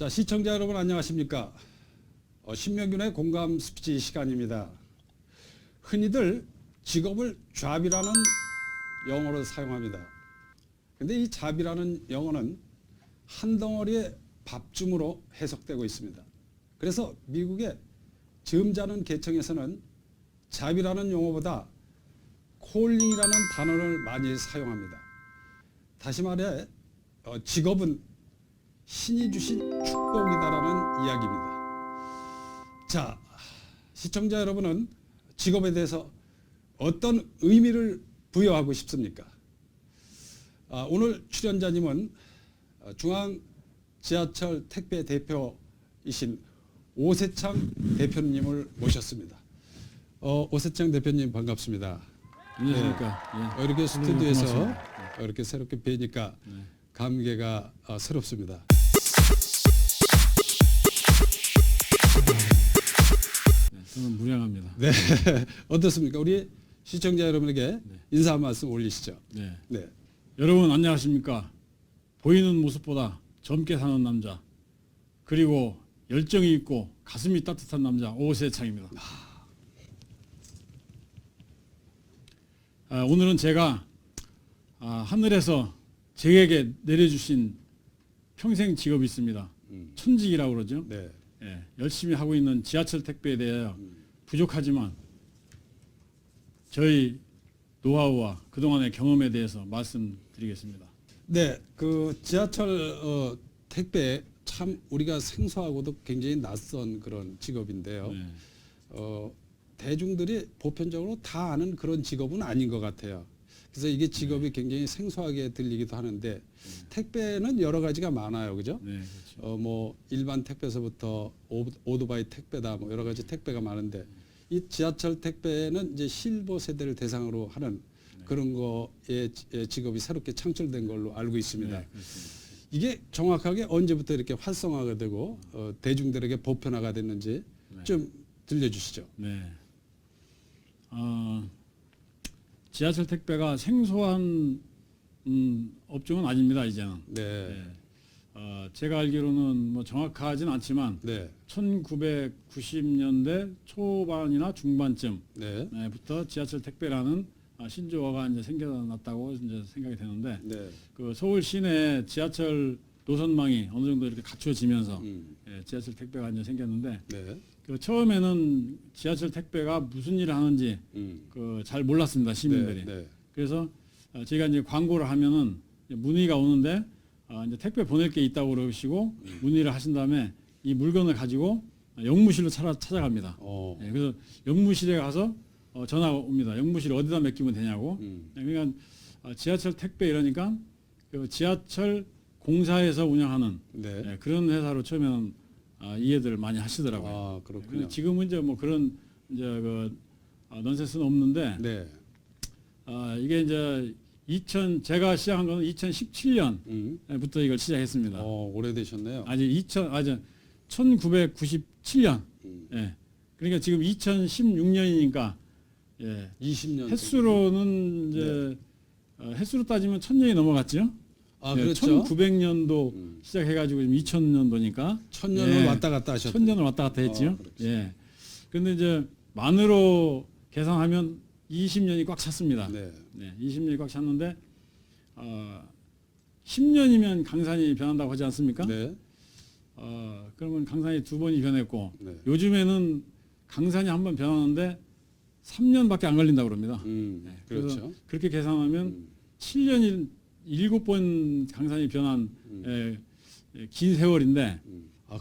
자, 시청자 여러분 안녕하십니까? 신명균의 공감 스피치 시간입니다. 흔히들 직업을 잡이라는 영어로 사용합니다. 근데 이 잡이라는 영어는 한 덩어리의 밥줌으로 해석되고 있습니다. 그래서 미국의 점잖은 계층에서는 잡이라는 용어보다 콜링이라는 단어를 많이 사용합니다. 다시 말해 직업은 신이 주신 축복이다라는 이야기입니다. 자, 시청자 여러분은 직업에 대해서 어떤 의미를 부여하고 싶습니까? 오늘 출연자님은 중앙 지하철 택배 대표이신 오세창 대표님을 모셨습니다. 오세창 대표님 반갑습니다. 안녕하십니까. 예. 이렇게 스튜디오에서 고맙습니다. 이렇게 새롭게 뵈니까 감개가 새롭습니다. 저는 무량합니다. 네, 어떻습니까? 우리 시청자 여러분에게 인사 한 말씀 올리시죠. 네. 네. 여러분 안녕하십니까. 보이는 모습보다 젊게 사는 남자, 그리고 열정이 있고 가슴이 따뜻한 남자 오세창입니다. 오늘은 제가 하늘에서 제게 내려주신 평생 직업이 있습니다. 천직이라고 그러죠. 네. 예, 열심히 하고 있는 지하철 택배에 대하여 부족하지만 저희 노하우와 그동안의 경험에 대해서 말씀드리겠습니다. 네, 그 지하철 택배 참 우리가 생소하고도 굉장히 낯선 그런 직업인데요. 네. 대중들이 보편적으로 다 아는 그런 직업은 아닌 것 같아요. 그래서 이게 직업이 굉장히 생소하게 들리기도 하는데 택배는 여러 가지가 많아요, 그죠? 네, 그렇죠. 뭐 일반 택배서부터 오토바이 택배다, 뭐 여러 가지 택배가 많은데 이 지하철 택배는 이제 실버 세대를 대상으로 하는 그런 거에 직업이 새롭게 창출된 걸로 알고 있습니다. 네, 그렇습니다. 이게 정확하게 언제부터 이렇게 활성화가 되고 대중들에게 보편화가 됐는지 좀 들려주시죠. 네. 지하철 택배가 생소한 업종은 아닙니다, 이제는. 네. 네. 제가 알기로는 뭐 정확하진 않지만 네. 1990년대 초반이나 중반쯤부터 네. 지하철 택배라는 신조어가 이제 생겨났다고 이제 생각이 되는데 네. 그 서울 시내 지하철 노선망이 어느 정도 이렇게 갖춰지면서 지하철 택배가 이제 생겼는데 네. 그 처음에는 지하철 택배가 무슨 일을 하는지 그 잘 몰랐습니다, 시민들이. 네. 그래서 저희가 이제 광고를 하면은 문의가 오는데 이제 택배 보낼 게 있다고 그러시고 문의를 하신 다음에 이 물건을 가지고 영무실로 찾아갑니다. 예, 그래서 영무실에 가서 전화가 옵니다. 영무실 어디다 맡기면 되냐고. 그러니까 지하철 택배 이러니까 그 지하철 공사에서 운영하는 네. 그런 회사로 처음에는 이해들을 많이 하시더라고요. 아, 그렇군요. 지금은 이제 뭐 그런 이제 그 넌센스는 없는데 네. 이게 이제 제가 시작한 거는 2017년부터 이걸 시작했습니다. 오래되셨네요. 아직 1997년. 예. 그러니까 지금 2016년이니까 예. 20년. 횟수로는 이제 횟수로 따지면 1000년이 넘어갔죠. 아, 예, 그렇죠. 1900년도 시작해가지고 지금 2000년도니까 1000년을 왔다 갔다 하셨죠. 1000년을 왔다 갔다 했죠. 그렇죠. 예. 근데 이제 만으로 계산하면 20년이 꽉 찼습니다. 네. 네, 20년이 꽉 찼는데 10년이면 강산이 변한다고 하지 않습니까? 네. 그러면 강산이 2번이 변했고 네. 요즘에는 강산이 한 번 변하는데 3년밖에 안 걸린다고 그럽니다. 네, 그래서 그렇죠. 그렇게 계산하면 7년이 7번 강산이 변한 긴 세월인데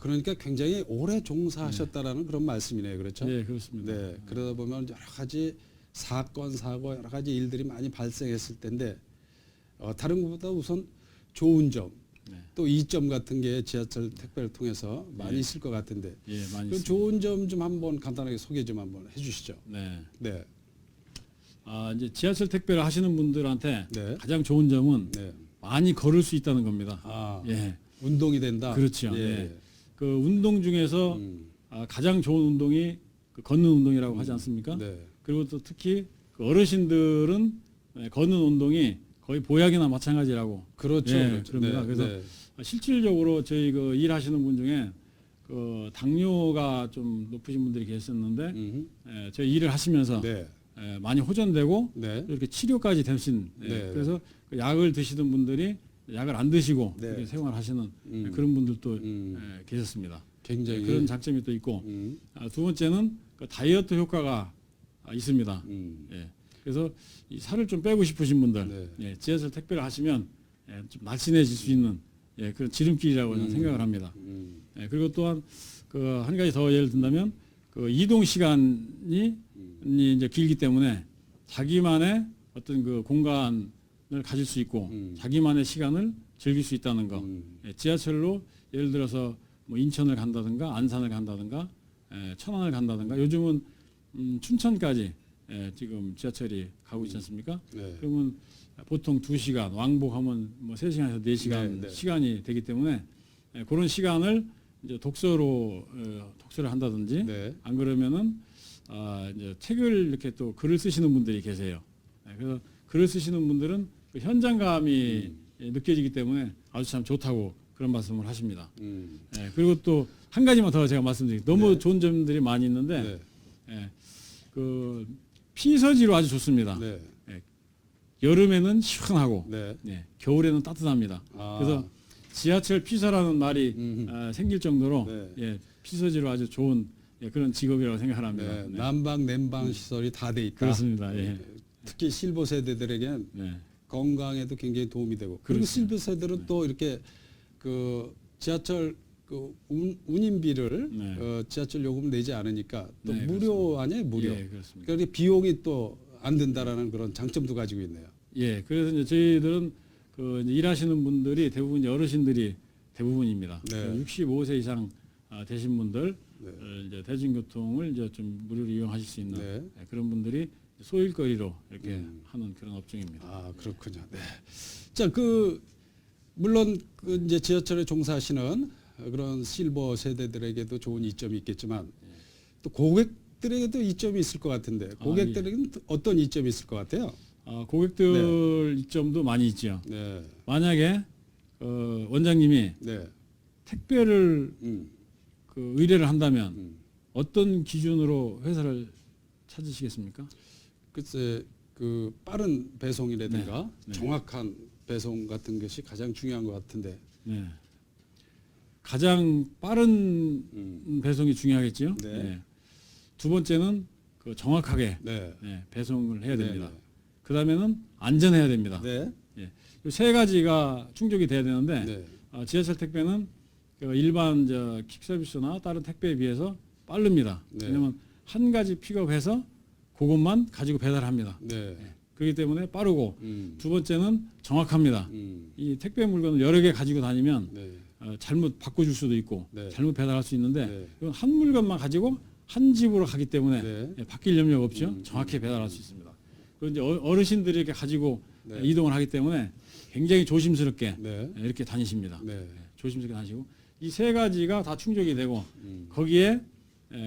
그러니까 굉장히 오래 종사하셨다라는 그런 말씀이네요. 그렇죠? 네, 그렇습니다. 네. 그러다 보면 여러 가지 사건, 사고, 여러 가지 일들이 많이 발생했을 텐데 다른 것보다 우선 좋은 점, 또 이점 같은 게 지하철 택배를 통해서 많이 있을 것 같은데 예, 많이 그 있습니다. 좋은 점 좀 한번 간단하게 소개 좀 한번 해주시죠. 네. 네. 이제 지하철 택배를 하시는 분들한테 네. 가장 좋은 점은 네. 많이 걸을 수 있다는 겁니다. 예. 운동이 된다. 그렇죠. 예. 예. 그 운동 중에서 가장 좋은 운동이 그 걷는 운동이라고 하지 않습니까? 네. 그리고 또 특히 그 어르신들은 걷는 운동이 거의 보약이나 마찬가지라고. 그렇죠. 예, 그렇죠. 그럽니다. 네, 그래서 네. 실질적으로 저희 그 일하시는 분 중에 그 당뇨가 좀 높으신 분들이 계셨는데 저희 일을 하시면서 네. 많이 호전되고 네. 이렇게 치료까지 되신 네. 그래서 그 약을 드시던 분들이 약을 안 드시고 네. 이렇게 생활하시는 그런 분들도 계셨습니다. 굉장히 그런 장점이 또 있고 두 번째는 그 다이어트 효과가 있습니다. 예. 그래서 이 살을 좀 빼고 싶으신 분들 네. 예, 지하철 택배를 하시면 좀 날씬해질 수 있는 그런 지름길이라고 저는 생각을 합니다. 예, 그리고 또한 그 한 가지 더 예를 든다면 그 이동 시간이 이제 길기 때문에 자기만의 어떤 그 공간을 가질 수 있고 자기만의 시간을 즐길 수 있다는 거. 예, 지하철로 예를 들어서 뭐 인천을 간다든가 안산을 간다든가 천안을 간다든가 요즘은 춘천까지 지금 지하철이 가고 있지 않습니까? 네. 그러면 보통 2시간, 왕복하면 뭐 3시간에서 4시간 네, 네. 시간이 되기 때문에 그런 시간을 이제 독서를 한다든지 네. 안 그러면은 이제 책을 이렇게 또 글을 쓰시는 분들이 계세요. 그래서 글을 쓰시는 분들은 그 현장감이 느껴지기 때문에 아주 참 좋다고 그런 말씀을 하십니다. 그리고 또 한 가지만 더 제가 말씀드릴게요. 너무 네. 좋은 점들이 많이 있는데 네. 그 피서지로 아주 좋습니다. 네. 여름에는 시원하고 네. 겨울에는 따뜻합니다. 아. 그래서 지하철 피서라는 말이 생길 정도로 네. 피서지로 아주 좋은 그런 직업이라고 생각을 합니다. 네. 네. 난방, 냉방 시설이 다 돼 있다. 그렇습니다. 예. 특히 실버 세대들에겐 네. 건강에도 굉장히 도움이 되고 그리고 그렇습니다. 실버 세대들은 또 이렇게 그 지하철 그 운임비를 네. 지하철 요금 내지 않으니까 또 네, 무료 아니에요 무료. 예, 그렇습니다. 그러니까 비용이 또 안 든다라는 그런 장점도 가지고 있네요. 예, 그래서 이제 저희들은 그 이제 일하시는 분들이 대부분 이제 어르신들이 대부분입니다. 네. 65세 이상 되신 분들 네. 이제 대중교통을 이제 좀 무료로 이용하실 수 있는 네. 그런 분들이 소일거리로 이렇게 하는 그런 업종입니다. 아 그렇군요. 네. 자, 그 물론 그 이제 지하철에 종사하시는 그런 실버 세대들에게도 좋은 이점이 있겠지만 또 고객들에게도 이점이 있을 것 같은데 고객들에게는 어떤 이점이 있을 것 같아요? 고객들 이점도 많이 있죠. 네. 만약에 원장님이 네. 택배를 그 의뢰를 한다면 어떤 기준으로 회사를 찾으시겠습니까? 글쎄 그 빠른 배송이라든가 네. 정확한 배송 같은 것이 가장 중요한 것 같은데. 네. 가장 빠른 배송이 중요하겠죠. 네. 두 번째는 그 정확하게 네. 배송을 해야 됩니다. 네. 그 다음에는 안전해야 됩니다. 네. 이 세 가지가 충족이 돼야 되는데 네. 지하철 택배는 그 일반 퀵서비스나 다른 택배에 비해서 빠릅니다. 네. 왜냐하면 한 가지 픽업해서 그것만 가지고 배달합니다. 네. 그렇기 때문에 빠르고 두 번째는 정확합니다. 이 택배 물건을 여러 개 가지고 다니면 네. 잘못 바꿔줄 수도 있고 네. 잘못 배달할 수 있는데 네. 이건 한 물건만 가지고 한 집으로 가기 때문에 네. 바뀔 염려가 없죠. 정확히 배달할 수 있습니다. 그리고 이제 어르신들이 이렇게 가지고 네. 이동을 하기 때문에 굉장히 조심스럽게 네. 이렇게 다니십니다. 네. 조심스럽게 다니시고 이 세 가지가 다 충족이 되고 거기에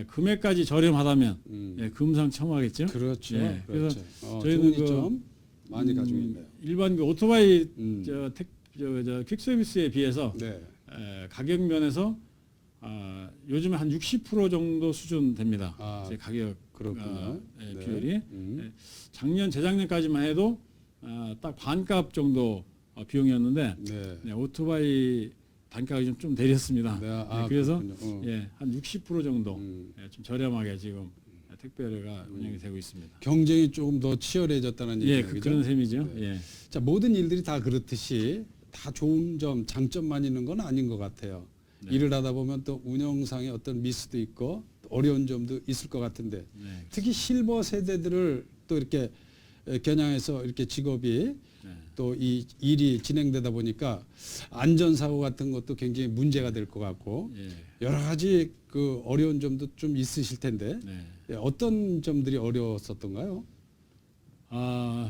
금액까지 저렴하다면 금상첨화겠죠. 그렇죠. 예, 그래서 그렇죠. 저희는 좋은 이점 많이 가지고 있네요. 일반 그 오토바이 음. 퀵서비스에 비해서 네. 가격 면에서 요즘에 한 60% 정도 수준 됩니다. 아, 제 가격 그렇군요. 네. 비율이 작년 재작년까지만 해도 딱 반값 정도 비용이었는데 네. 오토바이 단가가 좀 내렸습니다. 네. 아, 그래서 그렇군요. 한 60% 정도 좀 저렴하게 지금 택배가 운영이 되고 있습니다. 경쟁이 조금 더 치열해졌다는 예, 얘기죠. 그런 셈이죠. 네. 예. 자, 모든 일들이 다 그렇듯이 다 좋은 점, 장점만 있는 건 아닌 것 같아요. 네. 일을 하다 보면 또 운영상의 어떤 미스도 있고 또 어려운 점도 있을 것 같은데 네. 특히 실버 세대들을 또 이렇게 겨냥해서 이렇게 직업이 또 이 일이 진행되다 보니까 안전사고 같은 것도 굉장히 문제가 될 것 같고 예. 여러 가지 그 어려운 점도 좀 있으실 텐데 네. 어떤 점들이 어려웠었던가요?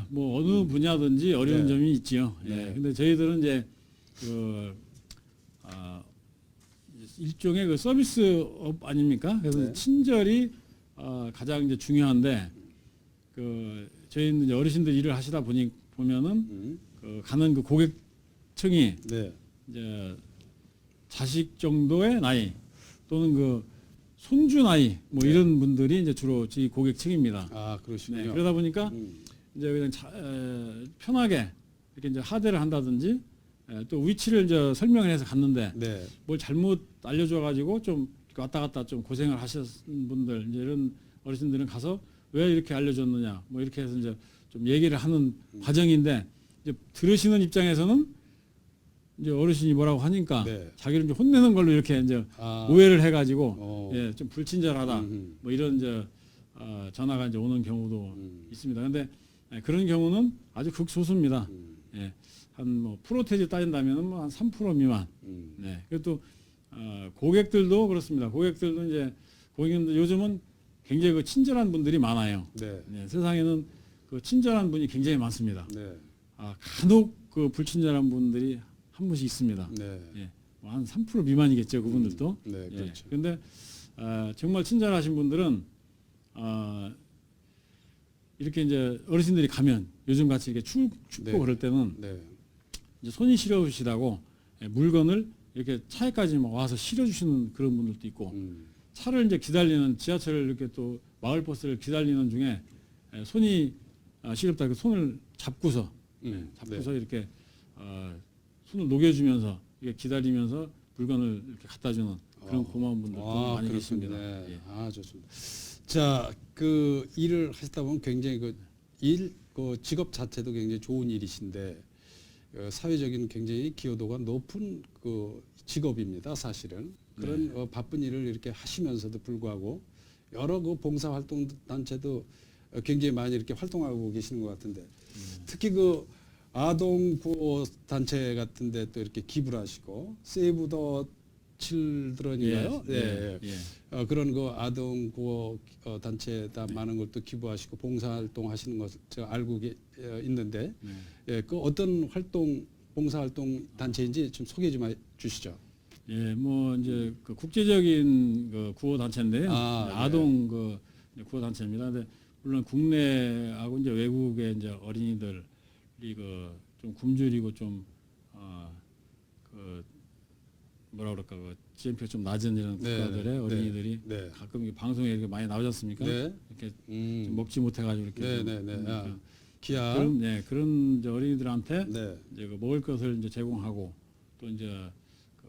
뭐 어느 분야든지 어려운 네. 점이 있지요. 네. 예. 근데 저희들은 이제 일종의 그 서비스업 아닙니까? 그래서 네. 친절이 가장 이제 중요한데 저희는 이제 어르신들 일을 하시다 보면은 가는 그 고객층이 네. 이제 자식 정도의 나이 또는 그 손주 나이 뭐 네. 이런 분들이 이제 주로 이 고객층입니다. 아, 그러시군요. 네, 그러다 보니까 음. 이제 그냥 편하게 이렇게 이제 하대를 한다든지 또 위치를 이제 설명을 해서 갔는데 네. 뭘 잘못 알려줘 가지고 좀 왔다 갔다 좀 고생을 하셨는 분들 이제 이런 어르신들은 가서 왜 이렇게 알려줬느냐 뭐 이렇게 해서 이제 좀 얘기를 하는 과정인데 이제 들으시는 입장에서는 이제 어르신이 뭐라고 하니까 네. 자기를 이제 혼내는 걸로 이렇게 이제 아. 오해를 해가지고 어. 예, 좀 불친절하다 뭐 이런 이제 전화가 이제 오는 경우도 있습니다. 근데 그런 경우는 아주 극소수입니다. 예, 한 뭐 프로테이지 따진다면 뭐 한 3% 미만. 네. 그리고 또 고객들도 그렇습니다. 고객들도 이제 고객님들 요즘은 굉장히 그 친절한 분들이 많아요. 네. 네, 세상에는 그 친절한 분이 굉장히 많습니다. 네. 간혹 그 불친절한 분들이 한 분씩 있습니다. 네. 예, 한 3% 미만이겠죠, 그분들도. 네, 예, 그렇죠. 그런데 정말 친절하신 분들은 이렇게 이제 어르신들이 가면 요즘 같이 이렇게 춥고 네. 그럴 때는 네. 이제 손이 시려우시다고 물건을 이렇게 차에까지 막 와서 실어주시는 그런 분들도 있고 차를 이제 기다리는 지하철을 이렇게 또 마을버스를 기다리는 중에 손이 시렵다 그 손을 잡고서 잡고서 이렇게 손을 녹여주면서 이렇게 기다리면서 물건을 이렇게 갖다주는 그런 고마운 분들도 많이 계십니다. 네. 예. 아, 좋습니다. 자, 그 일을 하시다 보면 굉장히 그 직업 자체도 굉장히 좋은 일이신데 사회적인 굉장히 기여도가 높은 그 직업입니다. 사실은 그런 바쁜 일을 이렇게 하시면서도 불구하고 여러 그 봉사 활동 단체도 굉장히 많이 이렇게 활동하고 계시는 것 같은데 특히 그 아동 구호 단체 같은데 또 이렇게 기부를 하시고 세이브 더 칠드런인가요? 예. 예. 그런 그 아동 구호 단체에다 많은 걸 또 기부하시고 봉사 활동 하시는 것을 제가 알고 있는데 예, 그 어떤 봉사 활동 단체인지 좀 소개 좀 해주시죠. 예, 뭐 이제 그 국제적인 그 구호 단체인데요. 아동 그 구호 단체입니다. 근데 물론 국내하고 이제 외국의 이제 어린이들이 그 좀 굶주리고 좀 그 뭐라 그럴까 그 GNP가 좀 낮은 이런 국가들의 어린이들이 가끔 방송에 이렇게 많이 나오지 않습니까? 네. 이렇게 좀 먹지 못해가지고 이렇게 기아 그런 이제 어린이들한테 네. 이제 그 먹을 것을 이제 제공하고 또 이제 그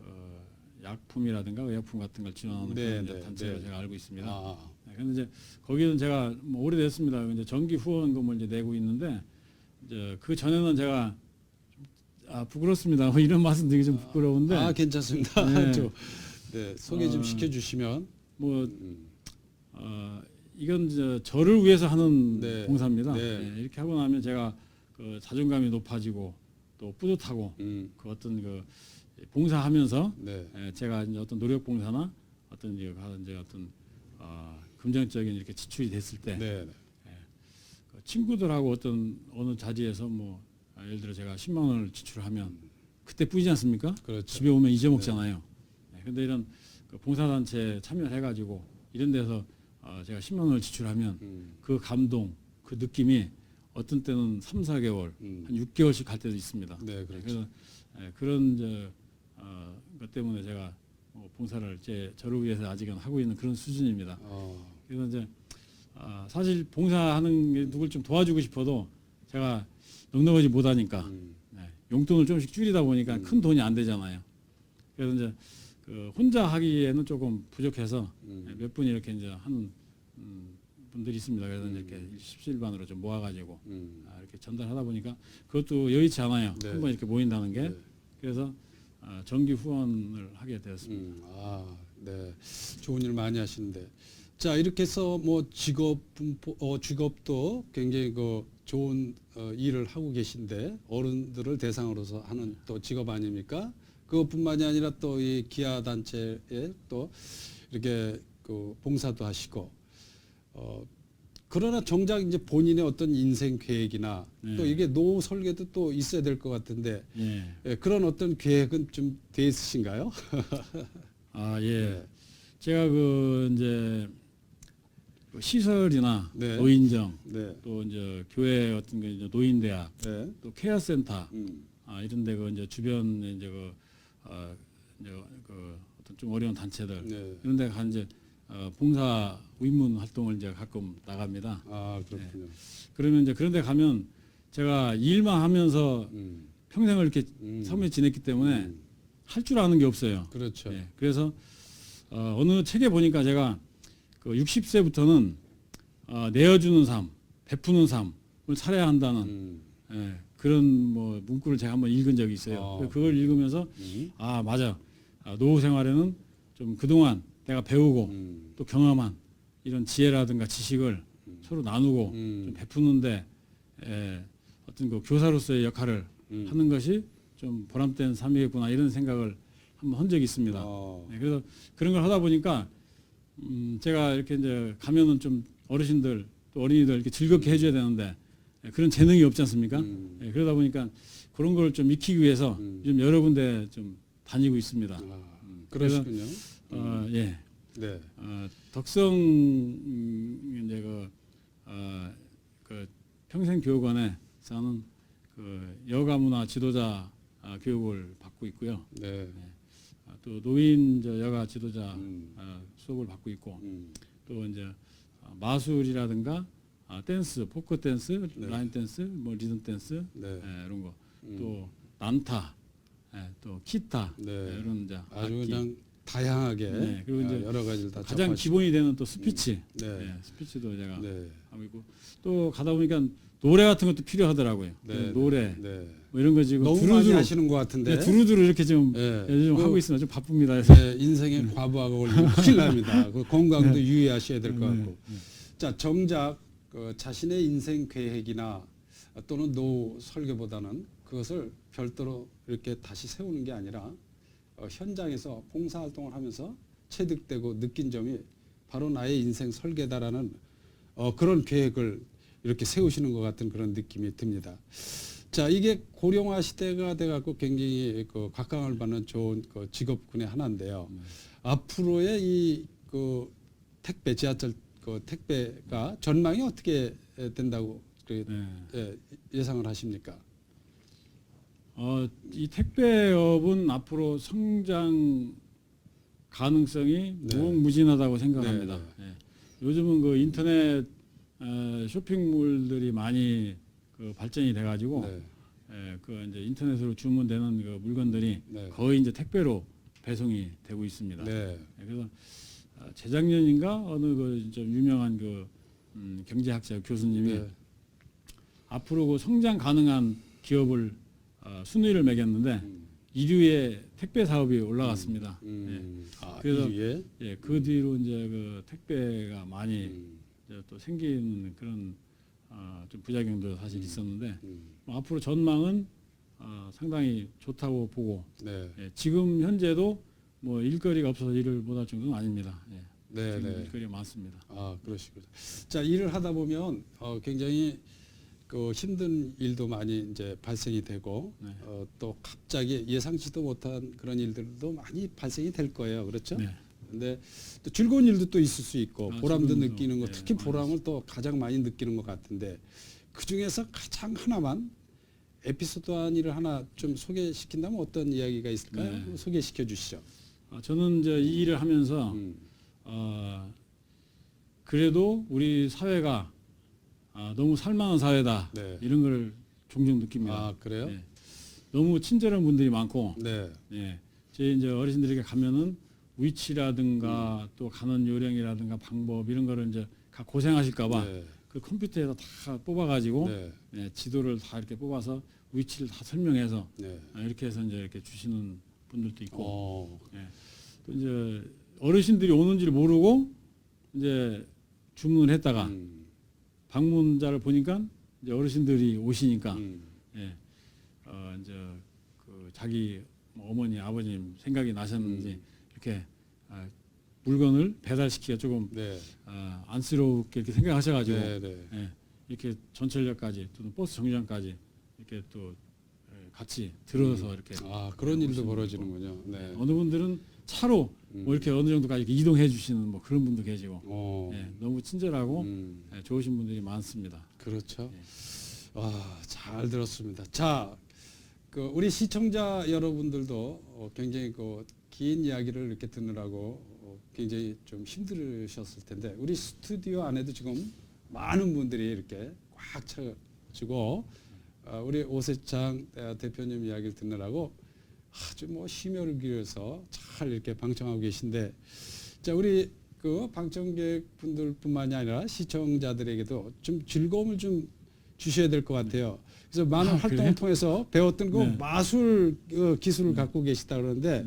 약품이라든가 의약품 같은 걸 지원하는 그런 이제 단체로 제가 알고 있습니다. 그런데 이제 거기는 제가 뭐 오래됐습니다. 이제 정기 후원금을 이제 내고 있는데 이제 그 전에는 제가 부끄럽습니다. 뭐 이런 말씀 드리기 좀 부끄러운데. 괜찮습니다. 네. 네, 소개 좀 시켜주시면. 뭐 이건 이제 저를 위해서 하는 봉사입니다. 네. 이렇게 하고 나면 제가 그 자존감이 높아지고 또 뿌듯하고 그 어떤 그 봉사하면서 제가 이제 어떤 노력 봉사나 어떤 이제 어떤 긍정적인 이렇게 지출이 됐을 때 그 친구들하고 어떤 어느 자리에서 뭐 예를 들어 제가 10만 원을 지출하면 그때 뿌이지 않습니까? 그렇죠. 집에 오면 잊어먹잖아요. 근데 이런 그 봉사단체 참여를 해가지고 이런 데서 제가 10만 원을 지출하면 그 감동, 그 느낌이 어떤 때는 3, 4개월, 한 6개월씩 갈 때도 있습니다. 네, 그렇죠. 그래서 그런 것 때문에 제가 봉사를 저를 위해서 아직은 하고 있는 그런 수준입니다. 그래서 이제 사실 봉사하는 게 누굴 좀 도와주고 싶어도 제가 넉넉하지 못하니까 용돈을 조금씩 줄이다 보니까 큰 돈이 안 되잖아요. 그래서 이제 그 혼자 하기에는 조금 부족해서 몇 분이 이렇게 이제 하는 분들이 있습니다. 그래서 이제 이렇게 십시일반으로 좀 모아가지고 이렇게 전달하다 보니까 그것도 여의치 않아요. 한번 이렇게 모인다는 게. 그래서 정기 후원을 하게 되었습니다. 네, 좋은 일 많이 하시는데, 자 이렇게 해서 뭐 직업도 굉장히 그 좋은 일을 하고 계신데 어른들을 대상으로서 하는 또 직업 아닙니까? 그것뿐만이 아니라 또 이 기아 단체에 또 이렇게 그 봉사도 하시고 그러나 정작 이제 본인의 어떤 인생 계획이나 또 이게 노후 설계도 또 있어야 될 것 같은데 그런 어떤 계획은 좀 돼 있으신가요? 제가 그 이제 그 시설이나 네. 노인정, 네. 또 이제 교회 같은 게 이제 노인대학, 네. 또 케어센터, 음. 이런 데 그 이제 주변에 이제 이제 어떤 좀 어려운 단체들 네. 이런 데 가 이제 봉사 의문 활동을 이제 가끔 나갑니다. 아, 그렇군요. 그러면 이제 그런 데 가면 제가 일만 하면서 평생을 이렇게 섬에 지냈기 때문에 할 줄 아는 게 없어요. 그렇죠. 예, 그래서 어느 책에 보니까 제가 그 60세부터는 내어주는 삶, 베푸는 삶을 살아야 한다는 예, 그런 뭐 문구를 제가 한번 읽은 적이 있어요. 그래서 그걸 읽으면서 아 맞아. 노후 생활에는 좀 그동안 내가 배우고 또 경험한 이런 지혜라든가 지식을 서로 나누고 좀 베푸는데 어떤 그 교사로서의 역할을 하는 것이 좀 보람된 삶이겠구나 이런 생각을 한번 한 적이 있습니다. 네, 그래서 그런 걸 하다 보니까 제가 이렇게 이제 가면은 좀 어르신들 또 어린이들 이렇게 즐겁게 해줘야 되는데 그런 재능이 없지 않습니까? 네, 그러다 보니까 그런 걸 좀 익히기 위해서 요즘 여러 군데 좀 다니고 있습니다. 그러시군요. 예. 네. 덕성 이제 그 평생교육원에서는 그 여가문화 지도자 교육을 받고 있고요. 네. 또 노인 여가 지도자 수업을 받고 있고 또 이제 마술이라든가 댄스, 포크 댄스, 라인 댄스, 뭐 리듬 댄스 네. 이런 거, 또 난타, 또 기타 이런 이제 아주 악기. 그냥 다양하게 네, 그리고 이제 여러 가지를 다 가장 접하시고. 기본이 되는 또 스피치, 네. 스피치도 제가 네. 하고 있고 또 가다 보니까 노래 같은 것도 필요하더라고요. 네. 노래 네. 뭐 이런 거 지금 너무 많이 하시는 것 같은데. 두루두루 이렇게 좀 네. 요즘 그- 하고 있으면 좀 바쁩니다. 그래서 네, 인생에 과부하가 걸리면 큰일 납니다. 그 건강도 유의하셔야 될 것 같고. 자, 정작 그 자신의 인생 계획이나 또는 노후 설계보다는 그것을 별도로 이렇게 다시 세우는 게 아니라 현장에서 봉사활동을 하면서 체득되고 느낀 점이 바로 나의 인생 설계다라는 그런 계획을 이렇게 세우시는 것 같은 그런 느낌이 듭니다. 자, 이게 고령화 시대가 돼갖고 굉장히 그 각광을 받는 좋은 그 직업군의 하나인데요. 앞으로의 이 그 택배 지하철 그 택배가 전망이 어떻게 된다고 예상을 하십니까? 이 택배업은 앞으로 성장 가능성이 무궁무진하다고 생각합니다. 요즘은 그 인터넷 쇼핑몰들이 많이 그 발전이 돼가지고 그 이제 인터넷으로 주문되는 그 물건들이 거의 이제 택배로 배송이 되고 있습니다. 그래서 재작년인가 어느 그 좀 유명한 그 경제학자 교수님이 앞으로 그 성장 가능한 기업을 순위를 매겼는데 1위에 택배 사업이 올라갔습니다. 그래서 그 뒤로 이제 그 택배가 많이 이제 또 생기는 그런 좀 부작용도 사실 있었는데 앞으로 전망은 상당히 좋다고 보고 지금 현재도 뭐 일거리가 없어서 일을 못할 정도는 아닙니다. 지금 일거리가 많습니다. 그러시군요. 자, 일을 하다 보면 굉장히 그 힘든 일도 많이 이제 발생이 되고 또 갑자기 예상치도 못한 그런 일들도 많이 발생이 될 거예요. 그렇죠? 근데 또 즐거운 일도 또 있을 수 있고 보람도 느끼는 거, 특히 보람을 또 가장 많이 느끼는 것 같은데 그 중에서 가장 하나만 에피소드한 일을 하나 좀 소개시킨다면 어떤 이야기가 있을까요? 소개시켜 주시죠. 저는 이제 이 일을 하면서 그래도 우리 사회가 너무 살만한 사회다 이런 걸 종종 느낍니다. 그래요? 너무 친절한 분들이 많고, 제 이제 어르신들에게 가면은 위치라든가 또 가는 요령이라든가 방법 이런 거를 이제 고생하실까봐 그 컴퓨터에서 다 뽑아가지고 지도를 다 이렇게 뽑아서 위치를 다 설명해서 이렇게 해서 이제 이렇게 주시는 분들도 있고, 또 이제 어르신들이 오는지를 모르고 이제 주문을 했다가 방문자를 보니까 이제 어르신들이 오시니까 이제 그 자기 어머니 아버님 생각이 나셨는지 이렇게 물건을 배달시키기가 조금 안쓰럽게 이렇게 생각하셔가지고 이렇게 전철역까지 또는 버스 정류장까지 이렇게 또 같이 들어서 이렇게 그런 일도 벌어지는군요. 어느 분들은 차로 뭐 이렇게 어느 정도까지 이렇게 이동해 주시는 뭐 그런 분도 계시고 어. 너무 친절하고 좋으신 분들이 많습니다. 그렇죠. 잘 들었습니다. 자, 우리 시청자 여러분들도 굉장히 긴 이야기를 이렇게 듣느라고 굉장히 좀 힘들으셨을 텐데 우리 스튜디오 안에도 지금 많은 분들이 이렇게 꽉 차가지고 우리 오세창 대표님 이야기를 듣느라고 아주 뭐 심혈을 기울여서 잘 이렇게 방청하고 계신데 자 우리 방청객분들뿐만이 아니라 시청자들에게도 좀 즐거움을 좀 주셔야 될 것 같아요. 그래서 많은 활동을 그래요? 통해서 배웠던 그 네. 마술 기술을 갖고 계시다 그러는데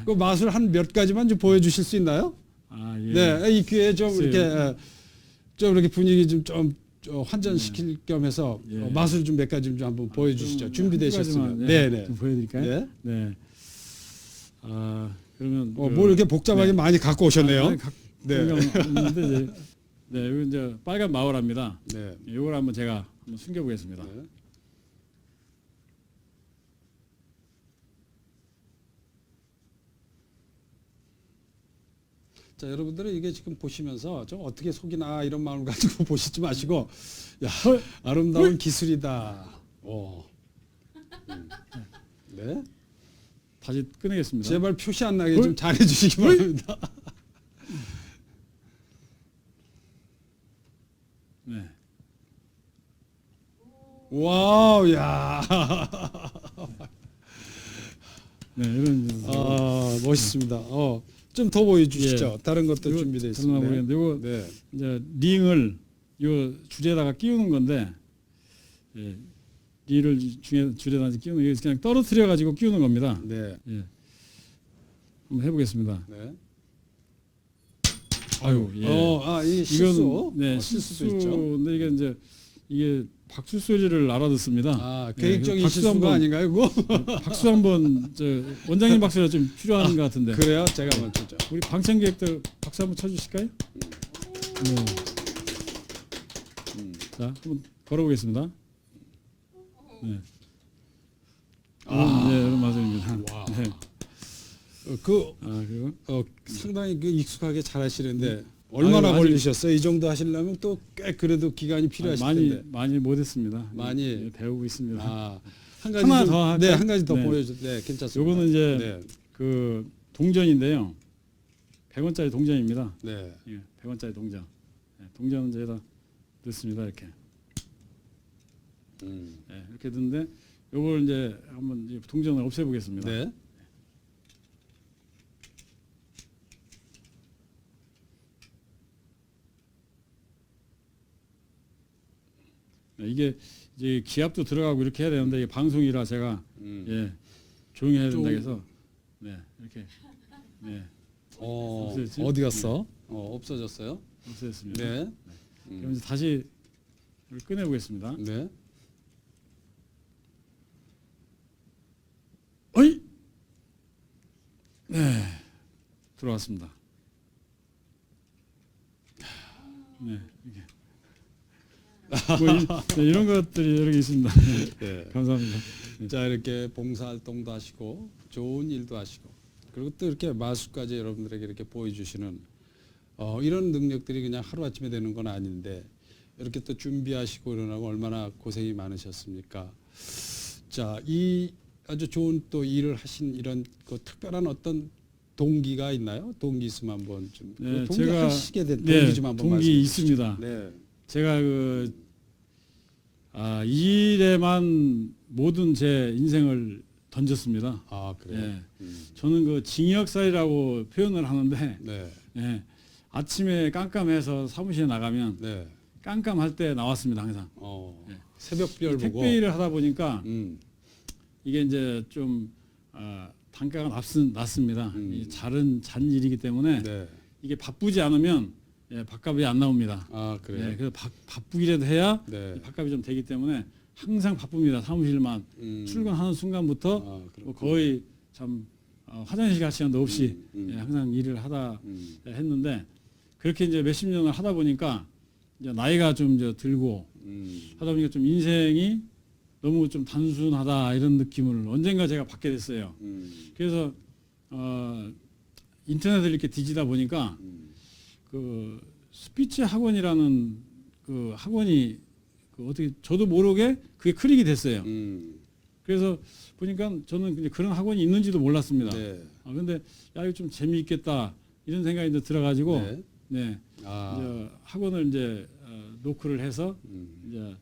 그 마술 한 몇 가지만 좀 보여주실 수 있나요? 예. 네, 이 기회에 좀 글쎄요. 이렇게 좀 이렇게 분위기 좀 환전시킬 겸해서 예. 마술 좀 몇 가지 좀 한번 보여주시죠. 준비되셨으면. 한 네, 가지만, 네. 좀 보여드릴까요? 네. 그러면 뭘 이렇게 복잡하게 많이 갖고 오셨네요. 네. 없는데 이제 이거 이제 빨간 마오라입니다. 네. 이걸 한번 제가 한번 숨겨보겠습니다. 네. 자, 여러분들은 이게 지금 보시면서 좀 어떻게 속이나 이런 마음을 가지고 보시지 마시고, 야, 아름다운 기술이다. 오. 네. 다시 꺼내겠습니다. 제발 표시 안 나게 좀 잘해 주시기 바랍니다. 네. 와우, 야. 네, 이런 멋있습니다. 좀 더 보여주시죠. 예. 다른 것도 이거 준비되어 잠깐만 있습니다. 보겠는데 이거 네. 이제 링을 요 줄에다가 끼우는 건데 링을 줄에다가 끼우는 이게 그냥 떨어뜨려 가지고 끼우는 겁니다. 네. 예. 한번 해보겠습니다. 네. 아유, 예. 이게 실수. 이건 네, 실수도 있죠. 실수인데 이게 박수 소리를 알아듣습니다. 계획적인 박수 실수가 한번- 아닌가요, 그거? 박수 한번 원장님 박수가 좀 필요한 것 같은데. 그래요? 제가 한번 쳐죠. 우리 방청객들 박수 한번 쳐주실까요? 네. 자, 한번 걸어보겠습니다. 네. 네, 이런 마술입니다. 와. 네. 그리고 상당히 익숙하게 잘 하시는데 얼마나 아직- 걸리셨어요? 이 정도 하시려면 또 꽤 그래도 기간이 필요하실 텐데. 많이 못했습니다. 많이. 네, 배우고 있습니다. 한 가지 하나 좀- 더 네, 할까요? 한 가지 더 네. 보여줘. 네, 괜찮습니다. 요거는 이제 네. 그 동전인데요. 100원짜리 동전입니다. 네. 예, 100원짜리 동전. 네, 동전은 이제다 넣습니다. 이렇게. 네, 이렇게 넣는데 요걸 이제 한번 이제 동전을 없애보겠습니다. 네. 네, 이게 이제 기압도 들어가고 이렇게 해야 되는데 이게 방송이라 제가 조용히 해야 된다 해서 네, 이렇게 네, 없어졌지? 어디 갔어? 없어졌어요? 없애졌습니다. 네. 그럼 이제 다시 이걸 꺼내 보겠습니다. 네. 어이! 네. 들어왔습니다. 네. 이게. 네, 이런 것들이 여러 개 있습니다. 네. 감사합니다. 자, 이렇게 봉사활동도 하시고 좋은 일도 하시고 그리고 또 이렇게 마술까지 여러분들에게 이렇게 보여주시는 이런 능력들이 그냥 하루아침에 되는 건 아닌데 이렇게 또 준비하시고 이러라고 얼마나 고생이 많으셨습니까? 자, 이 아주 좋은 또 일을 하신 이런 그 특별한 어떤 동기가 있나요? 동기 있으면 한번 좀 네, 동기 제가- 하시게 된 동기 네, 좀 한번 동기 말씀해 있습니다. 주시죠. 네. 제가 이 일에만 모든 제 인생을 던졌습니다. 그래요. 예. 저는 그 징역살이라고 표현을 하는데 네. 예. 아침에 깜깜해서 사무실에 나가면 네. 깜깜할 때 나왔습니다. 항상. 네. 새벽별 보고. 택배 일을 하다 보니까 음. 이게 이제 좀 단가가 낮습니다. 이 잔 일이기 때문에 네. 이게 바쁘지 않으면 밥값이 안 나옵니다. 그래요. 네, 그래서 바쁘기라도 해야 네. 밥값이 좀 되기 때문에 항상 바쁩니다. 사무실만 출근하는 순간부터 뭐 그렇군요. 거의 참 화장실 갈 시간도 없이 음. 항상 일을 하다 했는데 그렇게 이제 몇십 년을 하다 보니까 이제 나이가 좀 이제 들고 하다 보니까 좀 인생이 너무 좀 단순하다 이런 느낌을 언젠가 제가 받게 됐어요. 그래서 인터넷을 이렇게 뒤지다 보니까 그 스피치 학원이라는 그 학원이 그 어떻게 저도 모르게 그게 클릭이 됐어요. 그래서 보니까 저는 이제 그런 학원이 있는지도 몰랐습니다. 네. 근데 야 이거 좀 재미있겠다 이런 생각이 이제 들어가지고 네. 네. 아. 이제 학원을 이제 노크를 해서 이제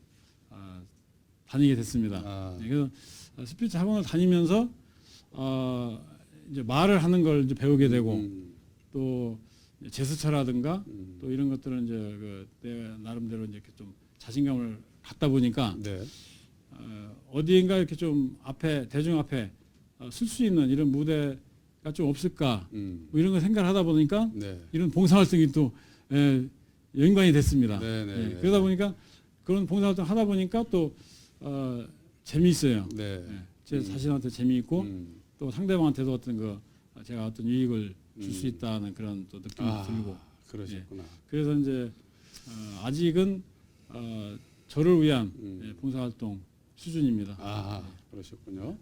다니게 됐습니다. 아. 네, 그래서 스피치 학원을 다니면서 이제 말을 하는 걸 이제 배우게 되고 또 제스처라든가 또 이런 것들은 이제 그 내가 나름대로 이제 이렇게 좀 자신감을 갖다 보니까 네. 어디인가 이렇게 좀 앞에 대중 앞에 쓸 수 있는 이런 무대가 좀 없을까 뭐 이런 걸 생각을 하다 보니까 네. 이런 봉사활동이 또 연관이 됐습니다. 네, 네, 예, 네. 그러다 보니까 그런 봉사활동 하다 보니까 또 재미있어요. 네. 예, 제 자신한테 재미있고 또 상대방한테도 어떤 제가 어떤 유익을 줄 수 있다는 그런 또 느낌이 들고 그러셨구나. 그래서 이제 아직은 저를 위한 봉사활동 수준입니다. 아, 그러셨군요.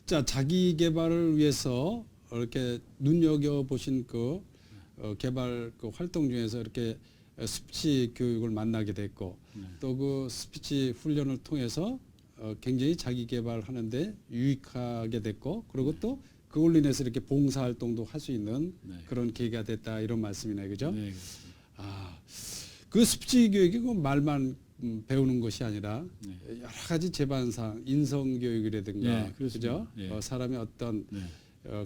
자, 자기 개발을 위해서 이렇게 눈여겨 보신 그 개발 그 활동 중에서 이렇게 스피치 교육을 만나게 됐고 또 그 스피치 훈련을 통해서 굉장히 자기 개발하는데 유익하게 됐고 그리고 또 그걸로 인해서 이렇게 봉사 활동도 할 수 있는 그런 계기가 됐다 이런 말씀이네요, 그죠? 네. 아, 그 스피치 교육이 그 말만 배우는 것이 아니라 여러 가지 제반상 인성 교육이라든가 네, 그죠? 네. 사람의 어떤 네.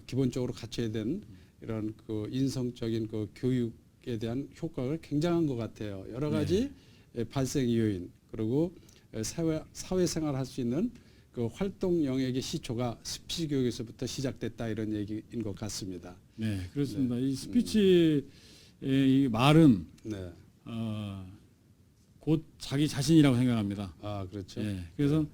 기본적으로 갖춰야 되는 이런 그 인성적인 그 교육에 대한 효과가 굉장한 것 같아요. 여러 가지 발생 요인 그리고 사회생활 할 수 있는 그 활동 영역의 시초가 스피치 교육에서부터 시작됐다 이런 얘기인 것 같습니다. 네, 그렇습니다. 이 스피치의 이 말은 네. 곧 자기 자신이라고 생각합니다. 아, 그렇죠. 예, 그래서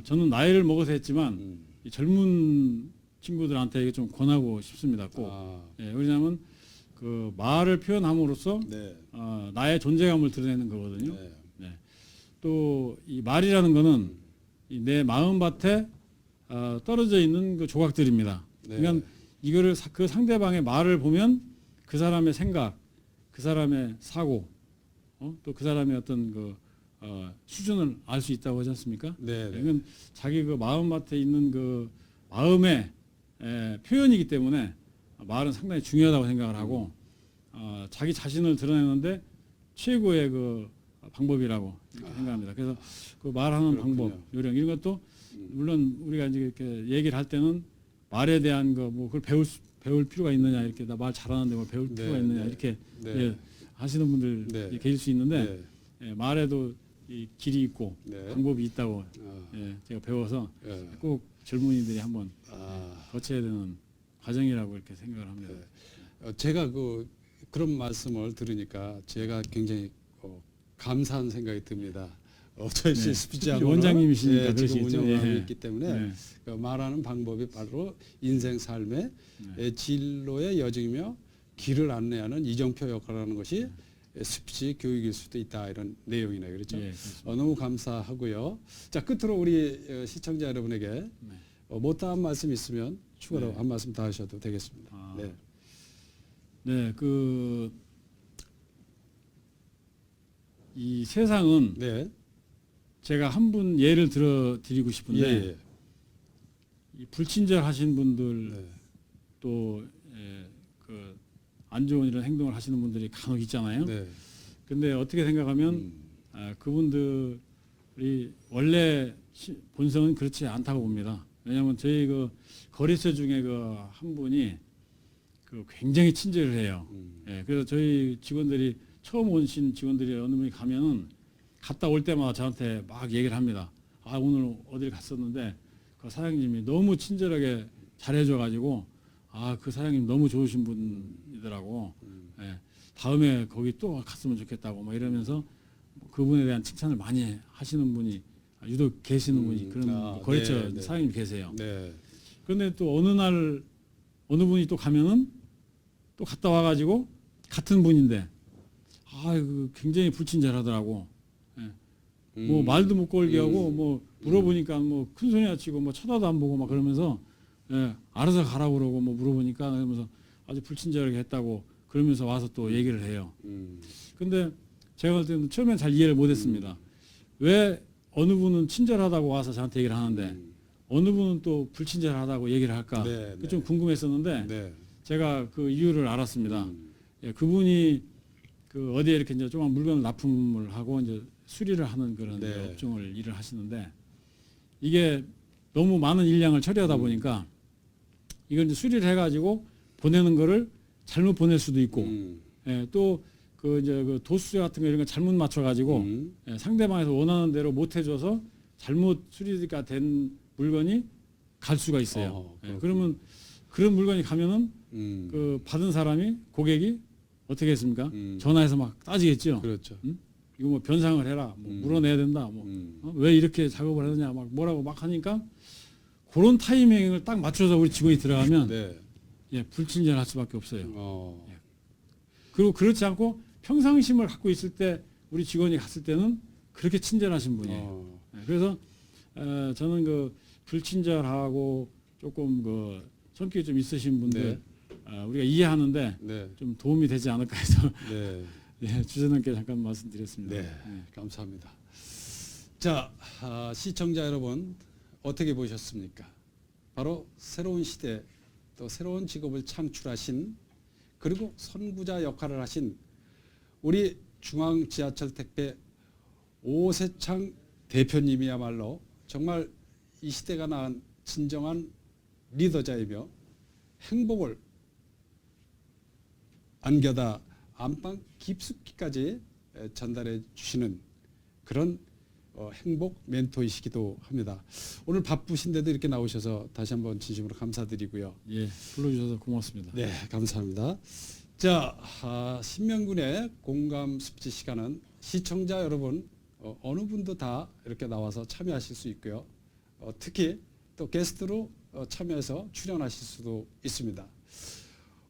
저는 나이를 먹어서 했지만 이 젊은 친구들한테 이게 좀 권하고 싶습니다. 꼭. 예, 왜냐하면 그 말을 표현함으로써 네. 나의 존재감을 드러내는 거거든요. 네. 네. 또 이 말이라는 거는 이 내 마음밭에 떨어져 있는 그 조각들입니다. 네. 그러니까 이거를 그 상대방의 말을 보면 그 사람의 생각, 그 사람의 사고, 또 그 사람의 어떤 그 수준을 알 수 있다고 하지 않습니까? 네. 네. 이건 자기 그 마음밭에 있는 그 마음의 표현이기 때문에 말은 상당히 중요하다고 생각을 하고 자기 자신을 드러내는데 최고의 그 방법이라고 이렇게 생각합니다. 그래서 그 말하는 그렇군요. 방법, 요령 이런 것도 물론 우리가 이제 이렇게 얘기를 할 때는 말에 대한 거 뭐 그걸 배울 필요가 있느냐 이렇게 나 말 잘하는데 뭘 배울 필요가 있느냐 이렇게 네. 하시는 분들 네. 계실 수 있는데 네. 말에도 이 길이 있고 네. 방법이 있다고 제가 배워서 꼭 젊은이들이 한번 거쳐야 되는 과정이라고 이렇게 생각을 합니다. 제가 그런 말씀을 들으니까 제가 굉장히 감사한 생각이 듭니다. 저희 스피치 학원을 원장님이시니까 지금 그러시겠죠. 운영하고 예. 있기 때문에 네. 그 말하는 방법이 바로 인생 삶의 진로의 여정이며 길을 안내하는 이정표 역할을 하는 것이 스피치 교육일 수도 있다 이런 내용이네요. 그렇죠? 예, 너무 감사하고요. 자, 끝으로 우리 시청자 여러분에게 못다한 말씀 있으면 추가로 한 말씀 더 하셔도 되겠습니다. 네. 네, 이 세상은 네. 제가 한 분 예를 들어 드리고 싶은데 예. 이 불친절하신 분들 네. 또 안 좋은 이런 행동을 하시는 분들이 간혹 있잖아요. 네. 근데 어떻게 생각하면 그분들이 원래 본성은 그렇지 않다고 봅니다. 왜냐하면 저희 그 거래처 중에 그 한 분이 굉장히 친절해요. 예, 그래서 저희 직원들이 처음 오신 직원들이 어느 분이 가면은 갔다 올 때마다 저한테 막 얘기를 합니다. 아, 오늘 어딜 갔었는데 그 사장님이 너무 친절하게 잘해줘가지고 그 사장님 너무 좋으신 분이더라고. 예, 다음에 거기 또 갔으면 좋겠다고 막 이러면서 그분에 대한 칭찬을 많이 하시는 분이 유독 계시는 분이 그런 거래처 네, 네. 사장님이 계세요. 네. 그런데 또 어느 날 어느 분이 또 가면은 또 갔다 와가지고 같은 분인데 굉장히 불친절하더라고. 뭐 말도 못 걸게 하고 뭐 물어보니까 뭐 큰 소리나 치고 뭐 쳐다도 안 보고 막 그러면서 알아서 가라고 그러고 뭐 물어보니까 그러면서 아주 불친절하게 했다고 그러면서 와서 또 얘기를 해요. 근데 제가 볼 때는 처음엔 잘 이해를 못했습니다. 왜 어느 분은 친절하다고 와서 저한테 얘기를 하는데 어느 분은 또 불친절하다고 얘기를 할까? 네, 그게 네. 좀 궁금했었는데 네. 제가 그 이유를 알았습니다. 예, 그분이 그 어디에 이렇게 이제 조그만 물건을 납품을 하고 이제 수리를 하는 그런 네. 이제 업종을 일을 하시는데 이게 너무 많은 일량을 처리하다 보니까 이걸 이제 수리를 해가지고 보내는 거를 잘못 보낼 수도 있고 예, 또 그 이제 그 도수 같은 거 이런 거 잘못 맞춰가지고 예, 상대방에서 원하는 대로 못 해줘서 잘못 수리가 된 물건이 갈 수가 있어요. 예, 그러면 그런 물건이 가면은 그 받은 사람이 고객이 어떻게 했습니까? 전화해서 막 따지겠죠. 그렇죠. 이거 뭐 변상을 해라, 뭐 물어내야 된다, 뭐 왜 이렇게 작업을 하느냐, 막 뭐라고 막 하니까 그런 타이밍을 딱 맞춰서 우리 직원이 들어가면 네. 예, 불친절할 수밖에 없어요. 어. 그리고 그렇지 않고 평상심을 갖고 있을 때 우리 직원이 갔을 때는 그렇게 친절하신 분이에요. 예, 그래서 저는 그 불친절하고 조금 그 성격이 좀 있으신 분들 우리가 이해하는데 네. 좀 도움이 되지 않을까 해서 네. 예, 주재님께 잠깐 말씀드렸습니다. 네. 감사합니다. 자, 시청자 여러분 어떻게 보셨습니까? 바로 새로운 시대 또 새로운 직업을 창출하신 그리고 선구자 역할을 하신 우리 중앙지하철택배 오세창 대표님이야말로 정말 이 시대가 낳은 진정한 리더자이며 행복을 안겨다 안방 깊숙이까지 전달해 주시는 그런 행복 멘토이시기도 합니다. 오늘 바쁘신데도 이렇게 나오셔서 다시 한번 진심으로 감사드리고요. 예, 불러주셔서 고맙습니다. 네, 감사합니다. 자, 신명군의 공감 습지 시간은 시청자 여러분 어느 분도 다 이렇게 나와서 참여하실 수 있고요. 특히 또 게스트로 참여해서 출연하실 수도 있습니다.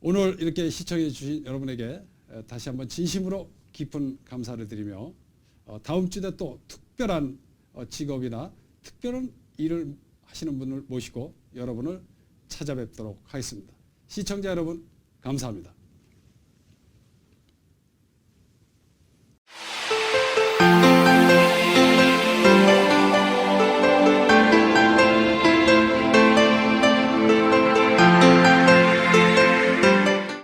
오늘 이렇게 시청해 주신 여러분에게 다시 한번 진심으로 깊은 감사를 드리며 다음 주에 또 특별한 직업이나 특별한 일을 하시는 분을 모시고 여러분을 찾아뵙도록 하겠습니다. 시청자 여러분 감사합니다.